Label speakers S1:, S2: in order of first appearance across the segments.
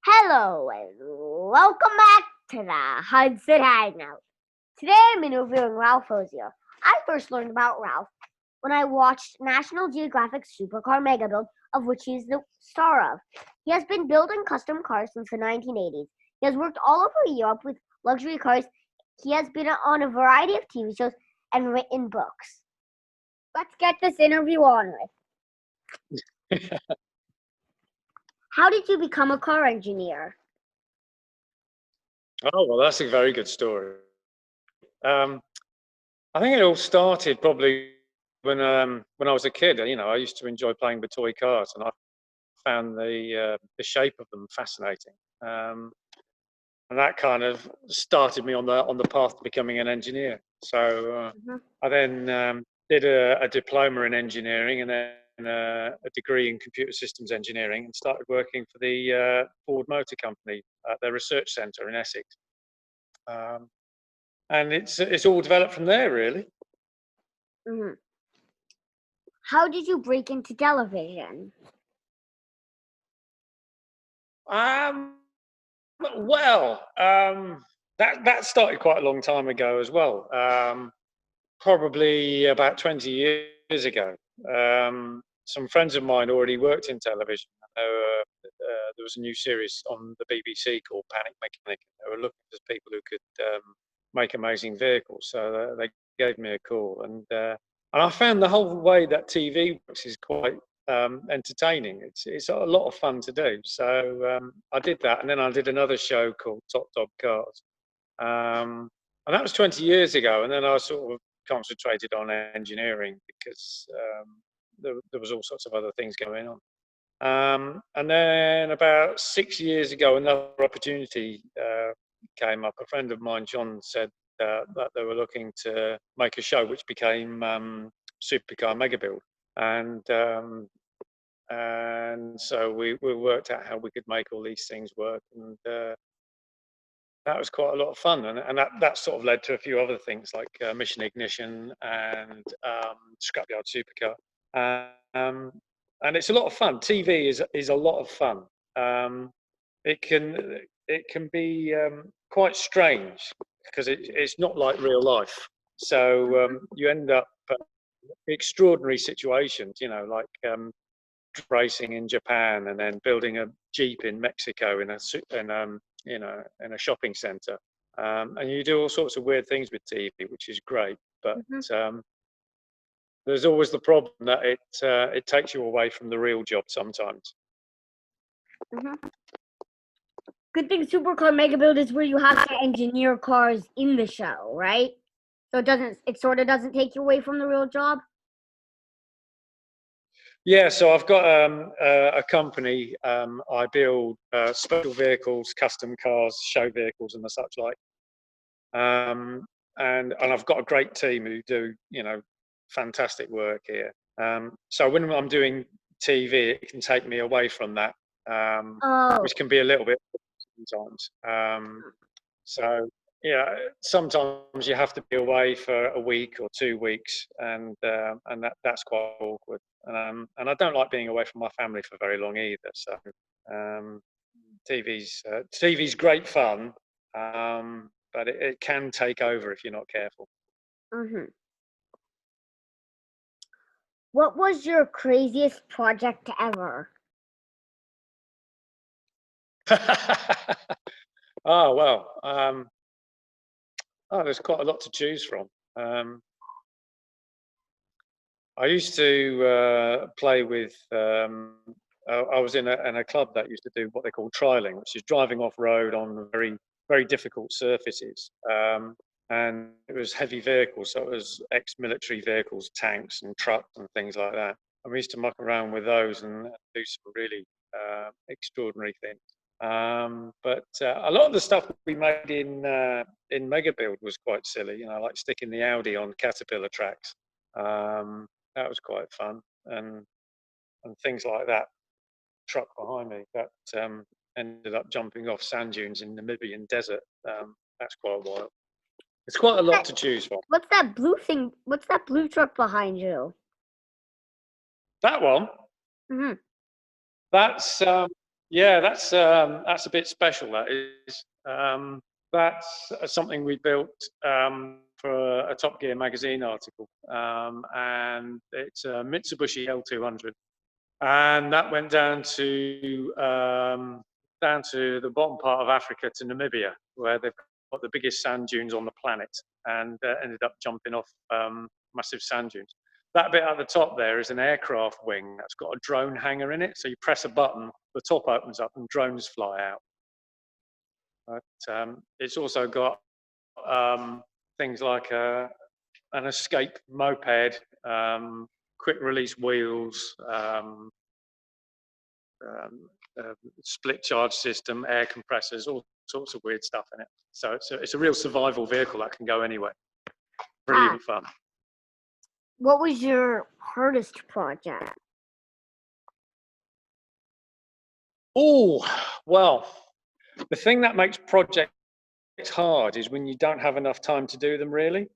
S1: Hello and welcome back to the Hudson Hangout. Today I'm interviewing Ralph Hosier. I first learned about Ralph when I watched National Geographic's Supercar Mega Build, of which he is the star of. He has been building custom cars since the 1980s. He has worked all over Europe with luxury cars. He has been on a variety of TV shows and written books. Let's get this interview on with. How did you become a car engineer?
S2: Oh, well, that's a very good story. I think it all started probably when I was a kid. I used to enjoy playing with toy cars, and I found the shape of them fascinating. And that kind of started me on the path to becoming an engineer. So I then did a diploma in engineering and then a degree in computer systems engineering, and started working for the Ford Motor Company at their research centre in Essex. And it's all developed from there, really.
S1: Mm-hmm. How did you break into television?
S2: That started quite a long time ago as well. Probably about 20 years ago. Some friends of mine already worked in television. There was a new series on the BBC called Panic Mechanic. They were looking for people who could make amazing vehicles, so they gave me a call, and I found the whole way that TV works is quite entertaining. It's a lot of fun to do. So I did that, and then I did another show called Top Dog Cars, and that was 20 years ago. And then I sort of concentrated on engineering because there was all sorts of other things going on. And then about 6 years ago, another opportunity came up. A friend of mine, John, said that they were looking to make a show which became Supercar Mega Build. And so we worked out how we could make all these things work, and that was quite a lot of fun. And that sort of led to a few other things like Mission Ignition and Scrapyard Supercar. And it's a lot of fun. TV is a lot of fun. It can be quite strange because it's not like real life. So you end up extraordinary situations, like racing in Japan and then building a Jeep in Mexico in a shopping center. And you do all sorts of weird things with TV, which is great. But there's always the problem that it takes you away from the real job sometimes.
S1: Good thing Supercar Mega Build is where you have to engineer cars in the show, right? So it sort of doesn't take you away from the real job?
S2: Yeah, so I've got a company. I build special vehicles, custom cars, show vehicles, and the such like. And I've got a great team who do fantastic work here. So when I'm doing TV, it can take me away from that, which can be a little bit sometimes. So yeah, sometimes you have to be away for a week or 2 weeks, and that's quite awkward. And I don't like being away from my family for very long either. So TV's great fun, but it can take over if you're not careful.
S1: What was your craziest project ever?
S2: Oh, well, there's quite a lot to choose from. I used to play with, I was in a club that used to do what they call trialing, which is driving off-road on very, very difficult surfaces. And it was heavy vehicles, so it was ex-military vehicles, tanks and trucks and things like that. And we used to muck around with those and do some really extraordinary things. But a lot of the stuff we made in Mega Build was quite silly, like sticking the Audi on Caterpillar tracks. That was quite fun, and things like that. Truck behind me that ended up jumping off sand dunes in the Namibian desert. That's quite wild. It's quite a lot to choose from.
S1: What's that blue thing? What's that blue truck behind you?
S2: That one. That's Yeah, that's a bit special. That is. That's something we built for a Top Gear magazine article, and it's a Mitsubishi L200, and that went down to the bottom part of Africa to Namibia, where they've got the biggest sand dunes on the planet, and ended up jumping off massive sand dunes. That bit at the top there is an aircraft wing that's got a drone hangar in it. So you press a button, the top opens up, and drones fly out. But it's also got things like an escape moped, quick release wheels, um, split charge system, air compressors, all sorts of weird stuff in it. So it's a real survival vehicle that can go anywhere. Brilliant fun.
S1: What was your hardest project?
S2: Oh, well, the thing that makes projects hard is when you don't have enough time to do them, really.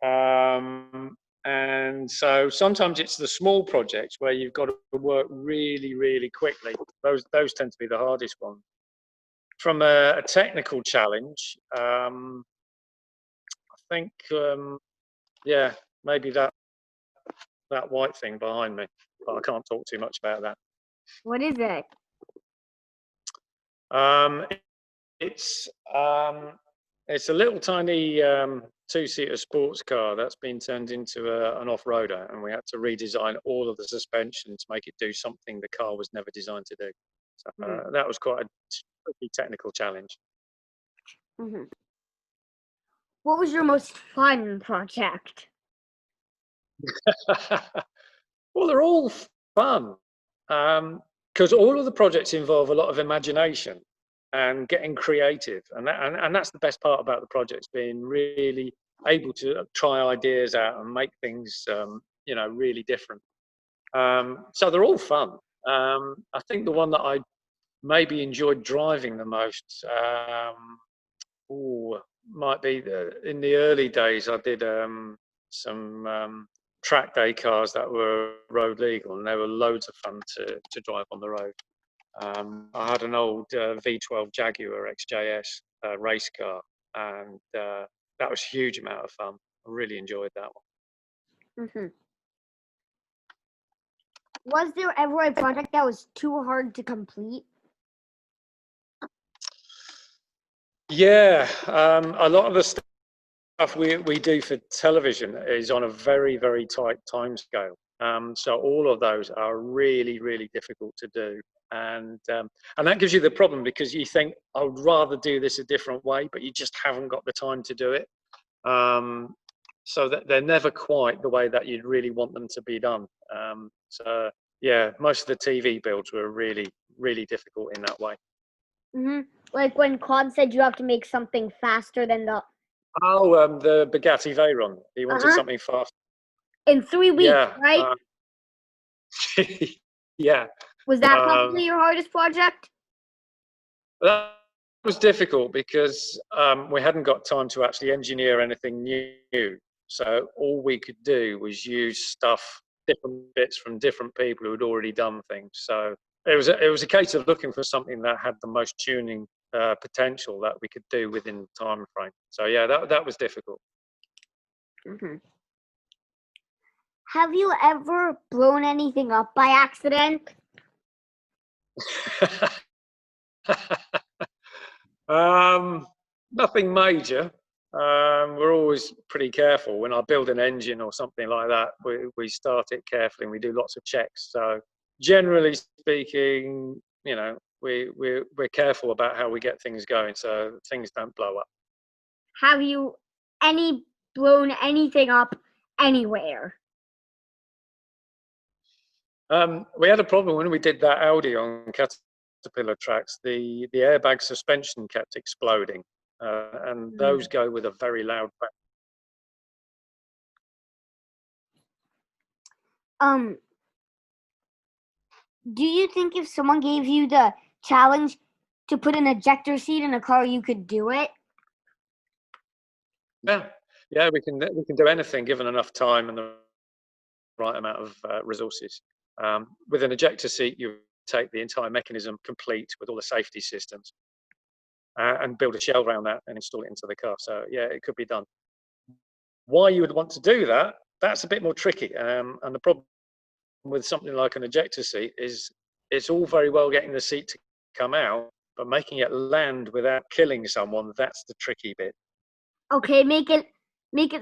S2: And so sometimes it's the small projects where you've got to work really, really quickly. Those tend to be the hardest ones. From a technical challenge, I think, yeah, maybe that white thing behind me, but I can't talk too much about that.
S1: What is it?
S2: Um, it's it's a little tiny two-seater sports car that's been turned into an off-roader, and we had to redesign all of the suspension to make it do something the car was never designed to do. So that was quite a tricky technical challenge.
S1: Mm-hmm. What was your most fun project?
S2: Well, they're all fun because all of the projects involve a lot of imagination and getting creative, and that's the best part about the projects, being really able to try ideas out and make things really different. So they're all fun. I think the one that I maybe enjoyed driving the most might be in the early days. I did some track day cars that were road legal, and they were loads of fun to drive on the road. I had an old V12 Jaguar XJS race car, and that was a huge amount of fun. I really enjoyed that one.
S1: Mm-hmm. Was there ever a project that was too hard to complete?
S2: Yeah, a lot of the stuff we do for television is on a very, very tight time scale. So all of those are really, really difficult to do. And that gives you the problem, because you think, I would rather do this a different way, but you just haven't got the time to do it. So that they're never quite the way that you'd really want them to be done. So yeah, most of the TV builds were really, really difficult in that way.
S1: Mm-hmm. Like when Claude said you have to make something faster than the...
S2: Oh, the Bugatti Veyron. He wanted something fast.
S1: In 3 weeks,
S2: Yeah,
S1: right?
S2: yeah.
S1: Was that probably your hardest project?
S2: That was difficult because we hadn't got time to actually engineer anything new. So all we could do was use stuff, different bits from different people who had already done things. So it was a case of looking for something that had the most tuning potential that we could do within the time frame. So yeah, that was difficult.
S1: Mm-hmm. Have you ever blown anything up by accident?
S2: Nothing major. We're always pretty careful when I build an engine or something like that. We start it carefully and we do lots of checks. So generally speaking, we're careful about how we get things going, so things don't blow up.
S1: Have you blown anything up anywhere?
S2: We had a problem when we did that Audi on Caterpillar tracks. The airbag suspension kept exploding, and those go with a very loud bang.
S1: Do you think if someone gave you the challenge to put an ejector seat in a car, you could do it?
S2: Yeah, we can do anything given enough time and the right amount of resources. With an ejector seat, you're take the entire mechanism complete with all the safety systems and build a shell around that and install it into the car. So yeah, it could be done. Why you would want to do that, that's a bit more tricky. And the problem with something like an ejector seat is it's all very well getting the seat to come out, but making it land without killing someone, that's the tricky bit.
S1: Okay, make it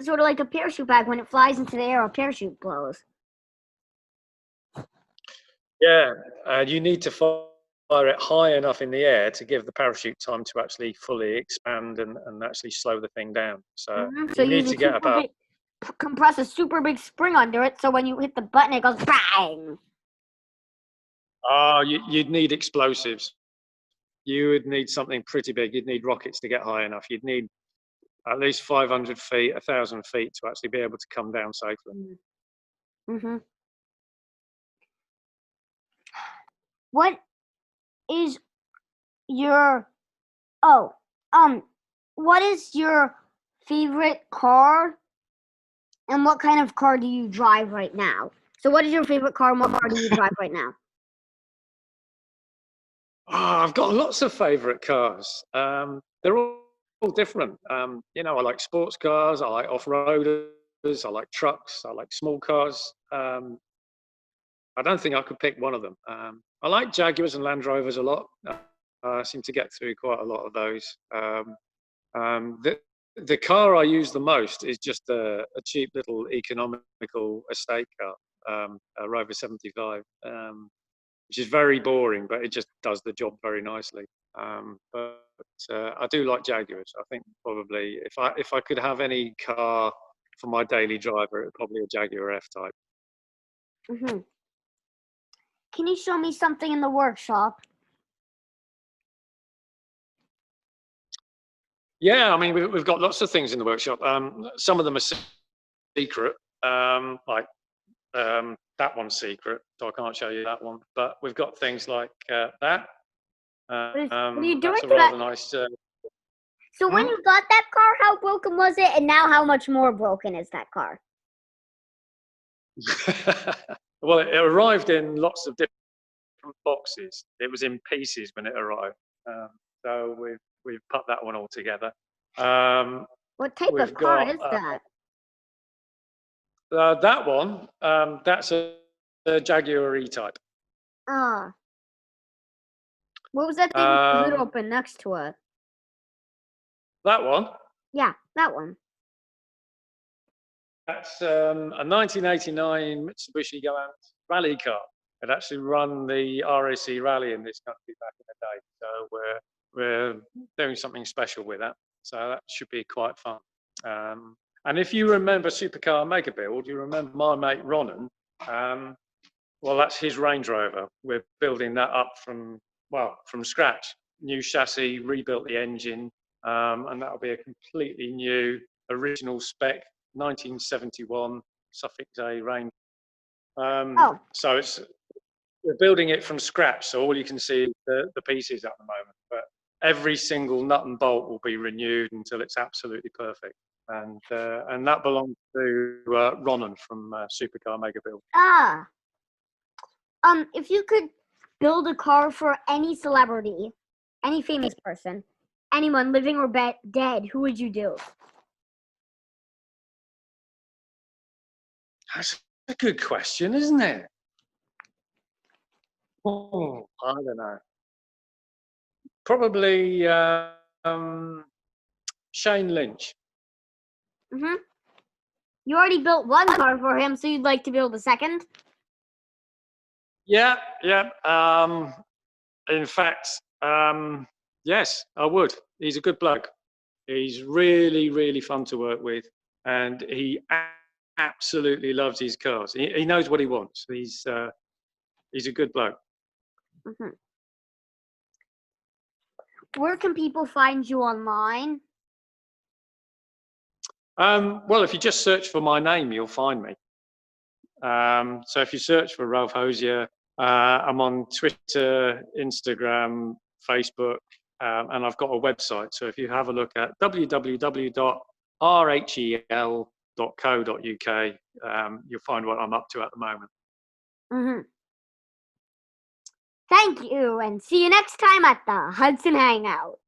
S1: sort of like a parachute bag. When it flies into the air, a parachute blows.
S2: Yeah, you need to fire it high enough in the air to give the parachute time to actually fully expand and actually slow the thing down. So
S1: So
S2: you need to get about...
S1: compress a super big spring under it, so when you hit the button, it goes bang.
S2: You'd need explosives. You would need something pretty big. You'd need rockets to get high enough. You'd need at least 500 feet, 1,000 feet to actually be able to come down safely.
S1: What is your what is your favorite car, and what kind of car do you drive right now? So what is your favorite car, and what car do you drive right now?
S2: I've got lots of favorite cars. They're all different. I like sports cars, I like off-roaders, I like trucks, I like small cars. I don't think I could pick one of them. I like Jaguars and Land Rovers a lot. I seem to get through quite a lot of those. The car I use the most is just a cheap little economical estate car, a Rover 75, which is very boring, but it just does the job very nicely. But I do like Jaguars. I think probably if I could have any car for my daily driver, it would probably be a Jaguar F-Type.
S1: Can you show me something in the workshop?
S2: Yeah, I mean, we've got lots of things in the workshop. Some of them are secret, like that one's secret, so I can't show you that one. But we've got things like that.
S1: What are you doing
S2: That's a
S1: to
S2: rather
S1: that?
S2: nice.
S1: So when you got that car, how broken was it, and now how much more broken is that car?
S2: Well, it arrived in lots of different boxes. It was in pieces when it arrived, so we've put that one all together.
S1: What type of car is that?
S2: That one, that's a Jaguar E-Type.
S1: Ah. What was that thing with the lid open next to it?
S2: That one?
S1: Yeah, that one.
S2: That's a 1989 Mitsubishi Galant rally car. It actually ran the RAC rally in this country back in the day. So we're doing something special with that. So that should be quite fun. And if you remember Supercar Mega Build, you remember my mate Ronan. Well, that's his Range Rover. We're building that up from scratch. New chassis, rebuilt the engine, and that'll be a completely new, original spec, 1971 Suffix A Range. So we're building it from scratch. So all you can see is the pieces at the moment. But every single nut and bolt will be renewed until it's absolutely perfect. And that belongs to Ronan from Supercar Mega Build.
S1: If you could build a car for any celebrity, any famous person, anyone living or dead, who would you do?
S2: That's a good question, isn't it? Oh, I don't know. Probably Shane Lynch.
S1: You already built one car for him, so you'd like to build a second?
S2: Yeah. In fact, yes, I would. He's a good bloke. He's really, really fun to work with, and he absolutely loves his cars. He knows what he wants. He's a good bloke.
S1: Where can people find you online?
S2: Well, if you just search for my name, you'll find me. So if you search for Ralph Hosier, I'm on Twitter, Instagram, Facebook, and I've got a website. So if you have a look at www.rhel.co.uk, you'll find what I'm up to at the moment.
S1: Thank you, and see you next time at the Hudson Hangout.